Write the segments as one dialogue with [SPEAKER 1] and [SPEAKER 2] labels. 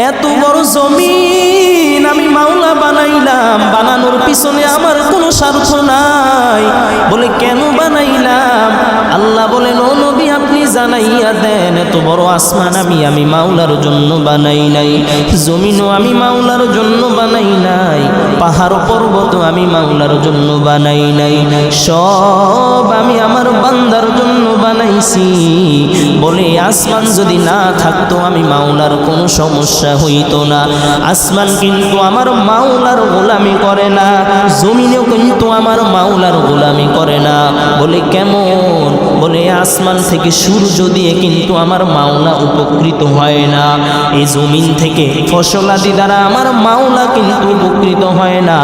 [SPEAKER 1] এত বড় জমিন আমি মাওলা বানাইলাম, বানানোর পিছনে আমার কোনো স্বার্থ নাই। বলে কেন বানাইলাম? আল্লাহ বলেন, ও নবী আপনি জানাইয়া দেন, এত বড় আসমান আমি মাওলার জন্য বানাই নাই, জমিনও আমি মাওলার জন্য বানাই নাই, পাহাড় পর্বত আমি মাওলার জন্য বানাই নাই, সব আমি আমার বান্দার জন্য বানাইছি। বলে আসমান যদি না থাকতো আমি মাওলার কোনো সমস্যা হইতো না। আসমান কিন্তু আমার মাওলার গোলামি করে না, জমিনেও কিন্তু আমার মাওলার গোলামি করে না। বলে কেমন? বলে আসমান থেকে সূর্য দিয়ে কিন্তু আমার মাওলা উপকৃত হয় না, এই জমিন থেকে ফসলাদি দ্বারা আমার মাওলা কিন্তু উপকৃত হয় না।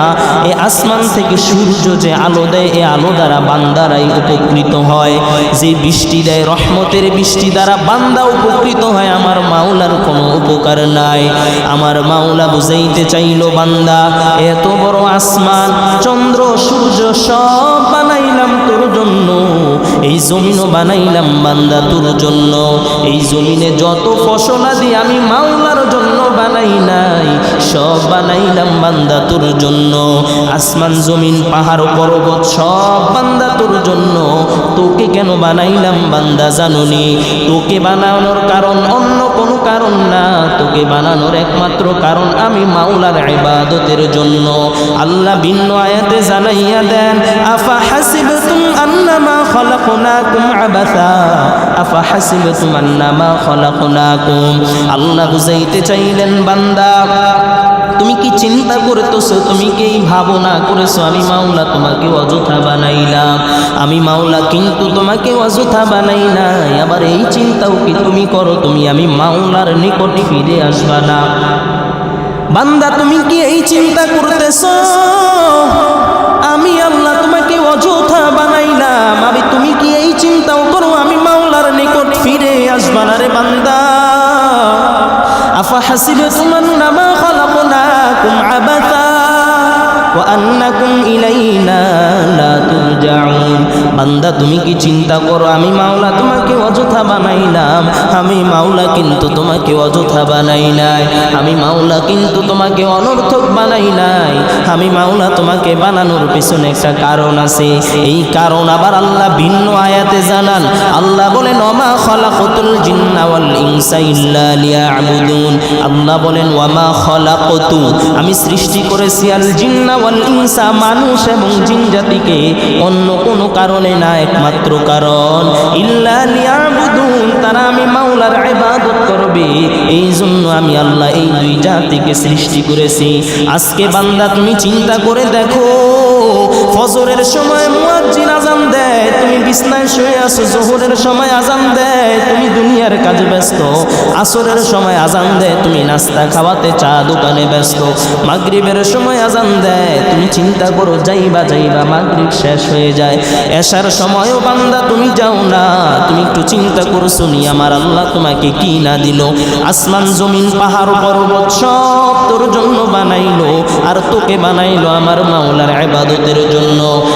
[SPEAKER 1] এই আসমান থেকে সূর্য যে আলো দেয়, এই আলো দ্বারা বান্দারাই উপকৃত হয়। যে বৃষ্টি দেয়, রহমতের বৃষ্টি দ্বারা বান্দা উপকৃত হয়, আমার মাওলার কোনো উপকার নাই। আমার মাওলা বুঝাইতে চাইল, বান্দা এত বড় আসমান চন্দ্র সূর্য সব বানাইলাম তোর জন্য, এই জমিনও বানাইলাম বান্দা তোর জন্য। এই জমিনে যত ফসলাদি আমি মাওলার জন্য বানাই নাই, সব বানাইলাম বান্দা তোর জন্য। আসমান জমিন পাহাড় পর্বত সব বান্দা তোর জন্য। তোকে কেন বানাইলাম বান্দা জানুনি? তোকে বানানোর কারণ অন্য কোনো কারণ না, তোকে বানানোর একমাত্র কারণ আমি মাওলার ইবাদতের জন্য। আল্লাহ ভিন্ন আয়াতে জানাইয়া দেন, আফা হাসিবতুম আন্নামা খলাকনাকুম আবাসা, আফা হাসিবতুম আন্নামা খলাকনাকুম। আল্লাহ বুঝাইতে চাইলেন, বান্দা তুমি কি চিন্তা করতেছো, তুমি কি এই ভাবনা করেছো আমি মাওলা তোমাকে অযথা বানাইলাম? আমি মাওলা কিন্তু তোমাকে অযথা বানাই নাই। আবার এই চিন্তাও কি তুমি করো তুমি আমি মাওলার নিকটে ফিরে আসবা না? বান্দা তুমি কি এই চিন্তা করতেছো আমি আল্লাহ তোমাকে অযথা বানাইলাম? আমি তুমি কি এই চিন্তাও করো আমি মাওলার নিকট ফিরে আসবা না? রে বান্দা, আফা হাসিবতুম আন্নামা খলাকনাকুম আবাসা ওয়া আন্নাকুম ইলাইনা লা তুরজাউন। বান্দা তুমি কি চিন্তা করো আমি মাওলা তোমাকে অযথা বানাইলাম? আমি মাওলা কিন্তু তোমাকে অযথা বানাই নাই, আমি মাওলা কিন্তু তোমাকে অনর্থক বানাই নাই। আমি মাওলা তোমাকে বানানোর পিছনে একটা কারণ আছে, এই কারণ আবার আল্লাহ ভিন্ন আয়াতে জানান। আল্লাহ বলেন, ওমা খলাকতুল জিন্না ওয়াল ইনসা ইল্লা লিয়াবুদুন। আল্লাহ বলেন, ওয়ামা খলাকতু, আমি সৃষ্টি করেছি আল জিন্না ওয়াল ইনসা, মানুষ এবং জিন জাতিকে অন্য কোনো কারণে না, একমাত্র কারণ ইল্লা লিয়াবুদুন, তারা আমি মাওলার ইবাদত করবে। এই জন্য আমি আল্লাহ এই দুই জাতিকে সৃষ্টি করেছি। আজকে বান্দা তুমি চিন্তা করে দেখো, ফজরের সময় মুয়াজ্জিন আযান দেয়, তুমি বিছনায় শুয়ে আছো, যোহরের সময় আযান দেয়, তুমি দুনিয়ার কাজে ব্যস্ত, আসরের সময় আযান দেয়, তুমি নাস্তা খাওয়াতে চা দোকানে ব্যস্ত, মাগরিবের সময় আযান দেয়, তুমি চিন্তা করো যাইবা মাগরিব শেষ হয়ে যায়, এশার সময়ও বান্দা তুমি যাও না। তুমি একটু চিন্তা করো শুনি আমার আল্লাহ তোমাকে কি না দিল? আসমান জমিন পাহাড় পর্বত সব তোর জন্য বানাইলো, আর তোকে বানাইলো আমার মাওলার ইবাদতের জন্য।